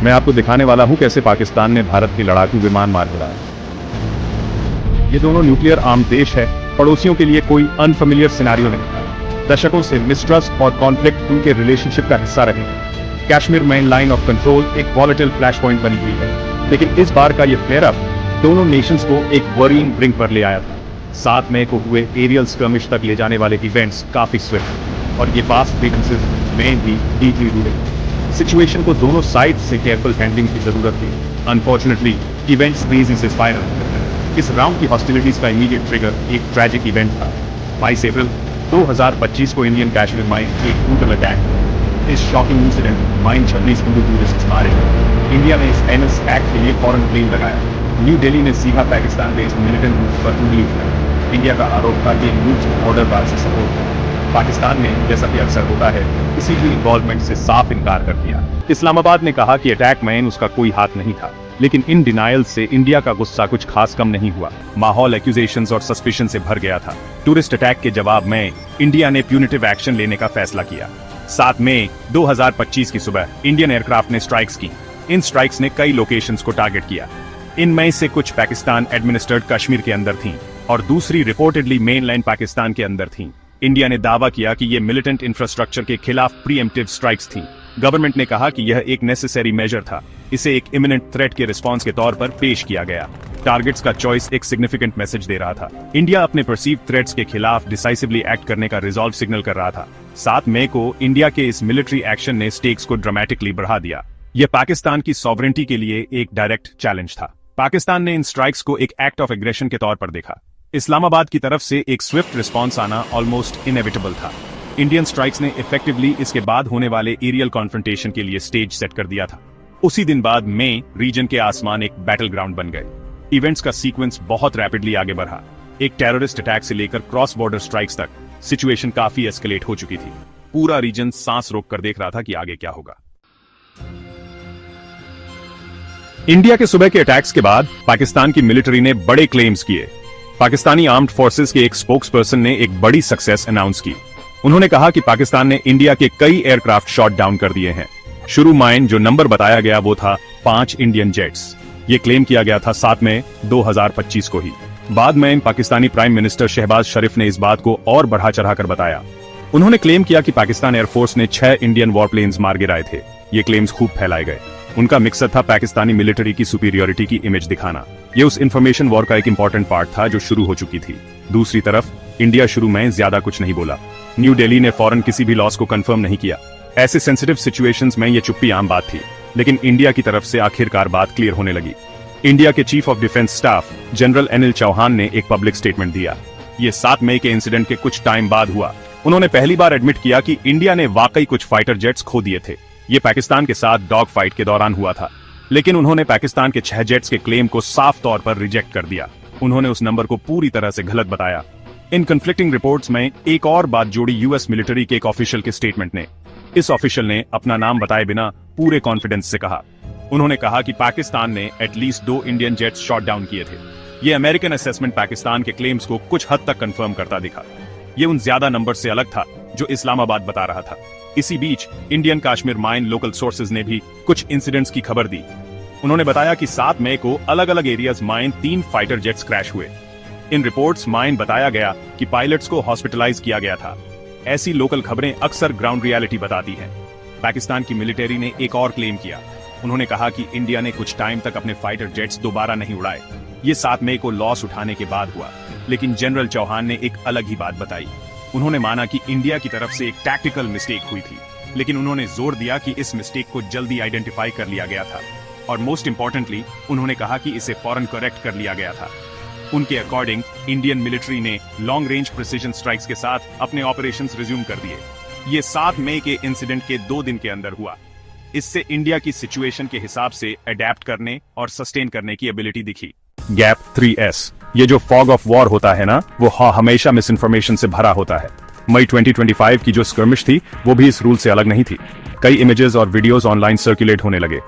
मैं आपको दिखाने वाला हूं कैसे पाकिस्तान ने भारत के लड़ाकू विमान मार गिराए। ये दोनों न्यूक्लियर आर्म देश है, पड़ोसियों के लिए कोई अनफेमिलियर सिनेरियो नहीं था। दशकों से मिसट्रस्ट और कॉन्फ्लिक्ट उनके रिलेशनशिप का हिस्सा रहे हैं। Kashmir main line of control एक वॉलेटाइल फ्लैश पॉइंट बनी हुई है, लेकिन इस बार का ये फ्लेयर अप दोनों नेशंस को एक वरीइंग ब्रिंक पर ले आया था। 7 मई को हुए एरियल स्कर्मिश तक ले जाने वाले इवेंट्स काफी स्विफ्ट और ये पास्ट ग्रीवेंसेस में भी डीपली रूटेड। सिचुएशन को दोनों साइड से केयरफुल हैंडलिंग की जरूरत थी। अनफॉर्चुनेटली इवेंट्स रेजिंग से स्पाइरल। इस राउंड की हॉस्टिलिटीज का इमीडिएट ट्रिगर एक ट्रैजिक इवेंट था। 22 अप्रैल 2025 को इंडियन कश्मीर माइन एक ब्रूटल अटैक। इस shocking incident mine 26 Hindu tourist मारे। इंडिया ने इस एनएस एक्ट के लिए फॉरेन प्लेन लगाया। न्यू दिल्ली ने सीधा पाकिस्तान बेस्ड मिलिटेंट रूट पर उंगली उठाई। इंडिया का आरोप था कि इन बॉर्डर वार से सपोर्ट था। पाकिस्तान ने, जैसा कि अक्सर होता है, किसी भी इन्वॉल्वमेंट से साफ इनकार कर दिया। इस्लामाबाद ने कहा कि अटैक में उसका कोई हाथ नहीं था, लेकिन इन डिनायल से इंडिया का गुस्सा कुछ खास कम नहीं हुआ। माहौल एक्यूजेशंस और सस्पिशन से भर गया था। टूरिस्ट अटैक के जवाब में इंडिया ने प्यूनिटिव एक्शन लेने का फैसला किया। 7 मई 2025 की सुबह इंडियन एयरक्राफ्ट ने स्ट्राइक्स की। इन स्ट्राइक्स ने कई लोकेशंस को टारगेट किया। इनमें से कुछ पाकिस्तान एडमिनिस्ट्रेड कश्मीर के अंदर थीं और दूसरी रिपोर्टेडली मेनलैंड पाकिस्तान के अंदर थीं। इंडिया ने दावा किया कि ये मिलिटेंट इंफ्रास्ट्रक्चर के खिलाफ प्रीएम्प्टिव स्ट्राइक्स थीं। गवर्नमेंट ने कहा कि यह एक नेसेसरी मेजर था। इसे एक इमिनेंट थ्रेट के रिस्पांस के तौर पर पेश किया गया। टारगेट्स का चॉइस एक सिग्निफिकेंट मैसेज दे रहा था। इंडिया अपने परसीव थ्रेट्स के खिलाफ डिसाइसिवली एक्ट करने का रिजॉल्व सिग्नल कर रहा था। 7 मई को इंडिया के इस मिलिट्री एक्शन ने स्टेक्स को ड्रामेटिकली बढ़ा दिया। यह पाकिस्तान की सॉवरेंटी के लिए एक डायरेक्ट चैलेंज था। पाकिस्तान ने इन स्ट्राइक्स को एक एक्ट ऑफ एग्रेशन के तौर पर देखा। इस्लामाबाद की तरफ से एक स्विफ्ट रिस्पांस आना ऑलमोस्ट इनएविटेबल था। इंडियन स्ट्राइक्स ने इफेक्टिवली इसके बाद होने वाले एरियल कॉन्फ्रंटेशन के लिए स्टेज सेट कर दिया था। उसी दिन बाद में रीजन के आसमान एक बैटल ग्राउंड बन गए। इवेंट्स का सीक्वेंस बहुत रैपिडली आगे बढ़ा। एक टेररिस्ट अटैक से लेकर क्रॉस बॉर्डर स्ट्राइक्स तक सिचुएशन काफी एस्केलेट हो चुकी थी। पूरा रीजन सांस रोक कर देख रहा था कि आगे क्या होगा। इंडिया के सुबह के अटैक्स के बाद पाकिस्तान की मिलिट्री ने बड़े क्लेम्स किए। पाकिस्तानी आर्म्ड फोर्सेस के एक स्पोक्सपर्सन ने एक बड़ी सक्सेस अनाउंस की। उन्होंने कहा कि पाकिस्तान ने इंडिया के कई एयरक्राफ्ट शॉट डाउन कर दिए हैं। शुरू माइन जो नंबर बताया गया वो था 5 इंडियन जेट्स। ये क्लेम किया गया था 7 मई 2025 को ही। बाद में पाकिस्तानी प्राइम मिनिस्टर शहबाज शरीफ ने इस बात को और बढ़ा चढ़ाकर बताया। उन्होंने क्लेम किया कि पाकिस्तान एयरफोर्स ने 6 इंडियन वॉरप्लेन्स मार गिराए थे। ये क्लेम्स खूब फैलाए गए। उनका मकसद था पाकिस्तानी मिलिट्री की सुपीरियरिटी की इमेज दिखाना। ये उस इंफॉर्मेशन वॉर का एक इंपॉर्टेंट पार्ट था जो शुरू हो चुकी थी। दूसरी तरफ इंडिया शुरू में ज्यादा कुछ नहीं बोला। न्यू दिल्ली ने फौरन किसी भी लॉस को कंफर्म नहीं किया। ऐसे सेंसिटिव सिचुएशंस में ये चुप्पी आम बात थी, लेकिन इंडिया की तरफ से आखिरकार बात क्लियर होने लगी। इंडिया के chief of defence staff general Anil Chauhan ने एक पब्लिक स्टेटमेंट दिया। ये 7 मई के इंसिडेंट के कुछ टाइम बाद हुआ। उन्होंने पहली बार एडमिट किया कि इंडिया ने वाकई कुछ फाइटर जेट्स खो दिए थे। ये पाकिस्तान के साथ डॉग फाइट के दौरान हुआ था, लेकिन उन्होंने पाकिस्तान के 6 जेट्स के क्लेम को साफ तौर पर रिजेक्ट कर दिया। उन्होंने उस नंबर को पूरी तरह से गलत बताया। इन कंफ्लिक्टिंग रिपोर्ट्स में एक और बात जोड़ी यूएस मिलिट्री के एक ऑफिशियल के स्टेटमेंट ने। इस ऑफिशियल ने अपना नाम बताए बिना पूरे कॉन्फिडेंस से कहा। उन्होंने कहा कि पाकिस्तान ने at least 2 Indian jets shot down किए थे। ये अमेरिकन असेसमेंट पाकिस्तान के क्लेम्स को कुछ हद तक कंफर्म करता दिखा। ये उन ज्यादा नंबर से अलग था जो इस्लामाबाद बता रहा था। इसी बीच इंडियन कश्मीर माइन लोकल सोर्सेज ने भी कुछ इंसिडेंट्स की खबर दी। उन्होंने बताया कि 7 मई को अलग अलग areas mine 3 fighter jets crash हुए। इन रिपोर्ट्स माइन बताया गया कि पायलट्स को हॉस्पिटलाइज किया गया था। ऐसी लोकल खबरें अक्सर ग्राउंड रियलिटी बताती हैं। पाकिस्तान की मिलिट्री ने एक और क्लेम किया। उन्होंने कहा कि इंडिया ने कुछ टाइम तक अपने फाइटर जेट्स दोबारा नहीं उड़ाए। ये 7 मई को लॉस उठाने के बाद हुआ, लेकिन जनरल चौहान ने एक अलग ही बात बताई। उन्होंने माना कि इंडिया की तरफ से एक टैक्टिकल मिस्टेक हुई थी, लेकिन उन्होंने जोर दिया कि इस मिस्टेक को जल्दी आइडेंटिफाई कर लिया गया था और मोस्ट इंपॉर्टेंटली उन्होंने कहा कि इसे फौरन करेक्ट कर लिया गया था। उनके अकॉर्डिंग इंडियन मिलिट्री ने लॉन्ग रेंज प्रिसीजन स्ट्राइक्स के साथ अपने ऑपरेशंस रिज्यूम कर दिए। ये 7 मई के इंसिडेंट के 2 दिन के अंदर हुआ। इससे इंडिया की सिचुएशन के हिसाब से अडेप्ट करने और सस्टेन करने की एबिलिटी दिखी। गैप 3S, ये जो फॉग ऑफ वॉर होता है ना, वो हमेशा मिस इन्फॉर्मेशन से भरा होता है। मई 2025 की जो स्कर्मिश थी वो भी इस रूल से अलग नहीं थी। कई इमेजेस और वीडियोस ऑनलाइन सर्कुलेट होने लगे।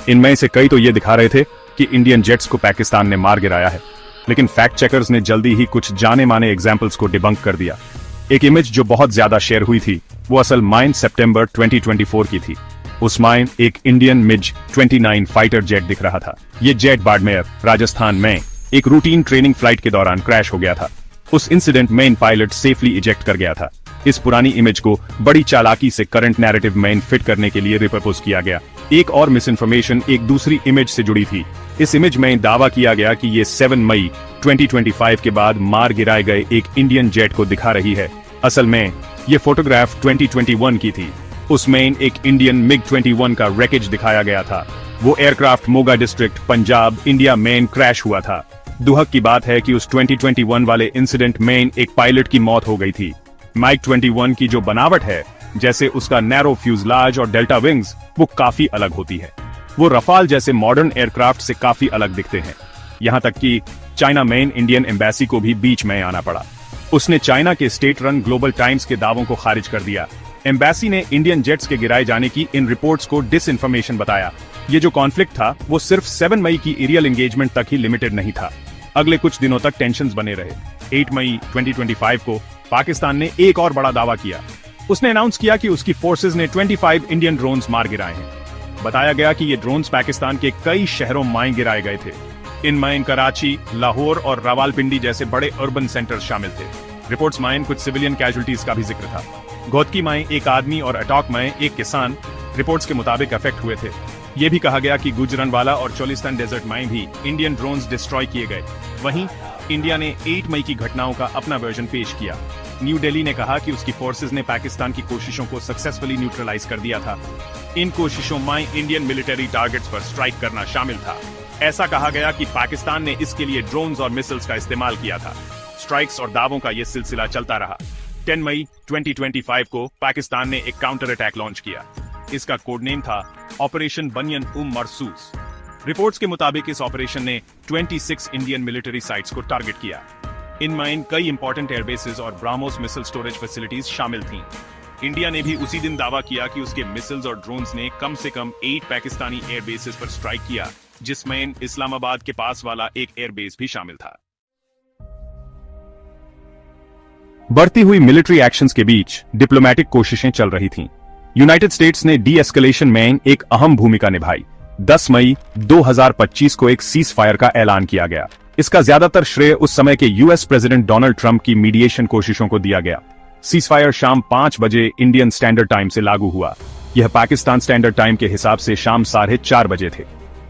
इनमें से कई तो ये दिखा रहे थे कि इंडियन जेट्स को पाकिस्तान ने मार गिराया है, लेकिन फैक्ट चेकर्स ने जल्दी ही कुछ जाने माने एग्जाम्पल्स को डिबंक कर दिया। एक इमेज जो बहुत ज्यादा शेयर हुई थी वो असल माइन सितंबर 2024 की थी। उसमें एक इंडियन मिज 29 फाइटर जेट दिख रहा था। ये जेट बाड़मेर, राजस्थान में एक रूटीन ट्रेनिंग फ्लाइट के दौरान क्रैश हो गया था। उस इंसिडेंट में पायलट सेफली इजेक्ट कर गया था। इस पुरानी इमेज को बड़ी चालाकी से करंट नैरेटिव में फिट करने के लिए रिपर्पोज किया गया। एक और मिस इन्फॉर्मेशन एक दूसरी इमेज से जुड़ी थी। इस इमेज में दावा किया गया कि ये 7 मई 2025 के बाद मार गिराए गए एक इंडियन जेट को दिखा रही है। असल में ये फोटोग्राफ 2021 की थी। उसमें एक इंडियन मिग 21 का रैकेज दिखाया गया था। वो aircraft Moga district, Punjab, India में क्रैश हुआ था। दुहक की बात है कि उस 2021 वाले इंसिडेंट में एक पायलट की मौत हो गई थी। माइक 21 की जो बनावट है, जैसे उसका नैरो फ्यूजलाज और डेल्टा विंग्स, वो काफी अलग होती है। वो रफाल जैसे मॉडर्न एयरक्राफ्ट से काफी अलग दिखते हैं। यहाँ तक कि चाइना में इंडियन एम्बेसी को भी बीच में आना पड़ा। उसने चाइना के स्टेट रन ग्लोबल टाइम्स के दावों को खारिज कर दिया। एम्बेसी ने इंडियन जेट्स के गिराए जाने की इन रिपोर्ट्स को डिसइंफॉर्मेशन बताया। ये जो कॉन्फ्लिक्ट था वो सिर्फ 7 मई की एरियल एंगेजमेंट तक ही लिमिटेड नहीं था। अगले कुछ दिनों तक टेंशन्स बने रहे। 8 मई 2025 को पाकिस्तान ने एक और बड़ा दावा किया। उसने अनाउंस किया कि उसकी फोर्सेज ने 25 इंडियन ड्रोन्स मार गिराए हैं। बताया गया कि ये ड्रोन्स पाकिस्तान के कई शहरों में गिराए गए थे। इनमें कराची, लाहौर और रावलपिंडी जैसे बड़े अर्बन सेंटर्स शामिल थे। रिपोर्ट्स में कुछ सिविलियन कैजुअल्टीज का भी जिक्र था। घोतकी में एक आदमी और अटॉक में एक किसान रिपोर्ट्स के मुताबिक अफेक्ट हुए थे। ये भी कहा गया कि गुजरनवाला और चोलिस्तान डेजर्ट में भी इंडियन ड्रोन्स डिस्ट्रॉय किए गए। वहीं इंडिया ने 8 मई की घटनाओं का अपना वर्जन पेश किया। न्यू दिल्ली ने कहा कि उसकी फोर्सेज ने पाकिस्तान की कोशिशों को सक्सेसफुली न्यूट्रलाइज कर दिया था। इन कोशिशों में इंडियन मिलिट्री टारगेट्स पर स्ट्राइक करना शामिल था। ऐसा कहा गया कि पाकिस्तान ने इसके लिए ड्रोन्स और मिसाइल्स का इस्तेमाल किया था। स्ट्राइक्स और दावों का यह सिलसिला चलता रहा। 10 मई 2025 को पाकिस्तान ने एक काउंटर अटैक लॉन्च किया। इसका कोड नेम था ऑपरेशन बनियन मरसूस। रिपोर्ट्स के मुताबिक इस ऑपरेशन ने 26 इंडियन मिलिट्री साइट्स को टारगेट किया। इनमें कई इंपॉर्टेंट एयरबेसेस और ब्राह्मोस मिसाइल स्टोरेज फैसिलिटीज शामिल थीं। इंडिया ने भी उसी दिन दावा किया कि उसके मिसाइल्स और ड्रोन्स ने कम से कम 8 पाकिस्तानी एयरबेसेस पर स्ट्राइक किया, जिसमें इस्लामाबाद के पास वाला एक एयरबेस भी शामिल था। बढ़ती हुई मिलिट्री एक्शंस के बीच डिप्लोमेटिक कोशिशें चल रही थीं। यूनाइटेड स्टेट्स ने डी एस्केलेशन में एक अहम भूमिका निभाई। 10 मई 2025 को एक सीज फायर का ऐलान किया गया। इसका ज्यादातर श्रेय उस समय के यूएस प्रेसिडेंट डोनाल्ड ट्रंप की मीडिएशन कोशिशों को दिया गया। सीज फायर शाम 5 बजे इंडियन स्टैंडर्ड टाइम से लागू हुआ। यह पाकिस्तान स्टैंडर्ड टाइम के हिसाब से शाम 4:30 बजे थे।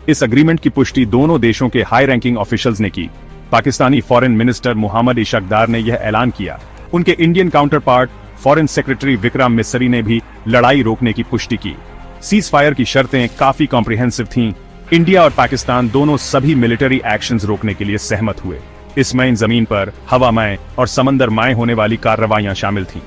इस अग्रीमेंट की पुष्टि दोनों देशों के हाई रैंकिंग ऑफिशियल्स ने की। पाकिस्तानी फॉरेन मिनिस्टर मोहम्मद इशकदार ने यह ऐलान किया। उनके Indian counter part foreign secretary Vikram Misri ने भी लड़ाई रोकने की पुष्टि की। सीज फायर की शर्तें काफी कॉम्प्रिहेंसिव थीं। इंडिया और पाकिस्तान दोनों सभी मिलिट्री एक्शंस रोकने के लिए सहमत हुए। इसमें जमीन पर, हवा में और समंदर में होने वाली कार्रवाइयां शामिल थीं।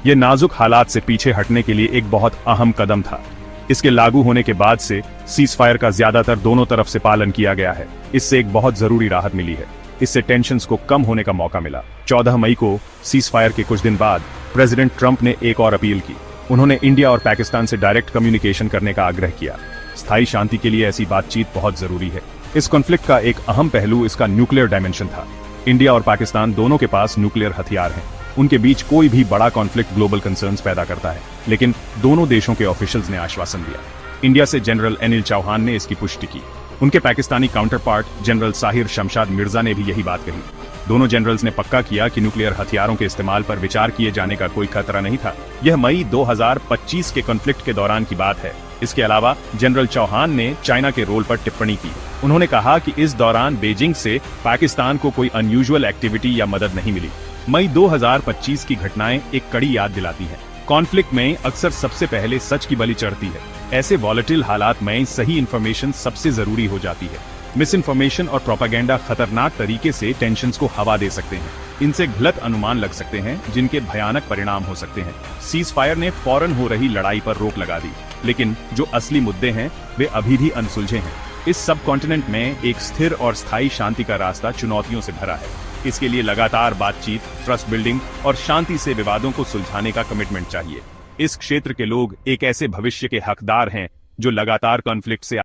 ये नाजुक हालात से पीछे हटने के लिए एक बहुत अहम कदम था। इसके लागू होने के बाद से सीज फायर का ज्यादातर दोनों तरफ से पालन किया गया है। इससे एक बहुत जरूरी राहत मिली है। इससे टेंशन्स को कम होने का मौका मिला। 14 मई को सीज फायर के कुछ दिन बाद प्रेसिडेंट ट्रंप ने एक और अपील की। उन्होंने इंडिया और पाकिस्तान से डायरेक्ट कम्युनिकेशन करने का आग्रह किया। स्थायी शांति के लिए ऐसी बातचीत बहुत जरूरी है। इस कॉन्फ्लिक्ट का एक अहम पहलू इसका न्यूक्लियर डायमेंशन था। इंडिया और पाकिस्तान दोनों के पास न्यूक्लियर हथियार हैं। उनके बीच कोई भी बड़ा कॉन्फ्लिक्ट ग्लोबल कंसर्न्स पैदा करता है, लेकिन दोनों देशों के ऑफिशियल्स ने आश्वासन दिया। इंडिया से जनरल अनिल चौहान ने इसकी पुष्टि की। उनके Pakistani counter part general Sahir Shamshad Mirza ने भी यही बात कही। दोनों जनरल्स ने पक्का किया कि न्यूक्लियर हथियारों के इस्तेमाल पर विचार किए जाने का कोई खतरा नहीं था। यह मई 2025 के कॉन्फ्लिक्ट के दौरान की बात है। इसके अलावा जनरल चौहान ने चाइना के रोल पर टिप्पणी की। उन्होंने कहा कि इस दौरान बीजिंग से पाकिस्तान को कोई अनयूजुअल एक्टिविटी या मदद नहीं मिली। मई 2025 की घटनाएं एक कड़ी याद दिलाती हैं। कॉन्फ्लिक्ट में अक्सर सबसे पहले सच की बलि चढ़ती है। ऐसे वॉलेटिल हालात में सही इंफॉर्मेशन सबसे जरूरी हो जाती है। मिस इन्फॉर्मेशन और प्रोपेगेंडा खतरनाक तरीके से टेंशन्स को हवा दे सकते हैं। इनसे गलत अनुमान लग सकते हैं, जिनके भयानक परिणाम हो सकते हैं। सीज फायर ने फौरन हो रही लड़ाई पर रोक लगा दी, लेकिन जो असली मुद्दे हैं वे अभी भी अनसुलझे हैं। इस सब कॉन्टिनेंट में एक स्थिर और स्थायी शांति का रास्ता चुनौतियों से भरा है। इसके लिए लगातार बातचीत, ट्रस्ट बिल्डिंग और शांति से विवादों को सुलझाने का कमिटमेंट चाहिए। इस क्षेत्र के लोग एक ऐसे भविष्य के हकदार हैं जो लगातार कॉन्फ्लिक्ट से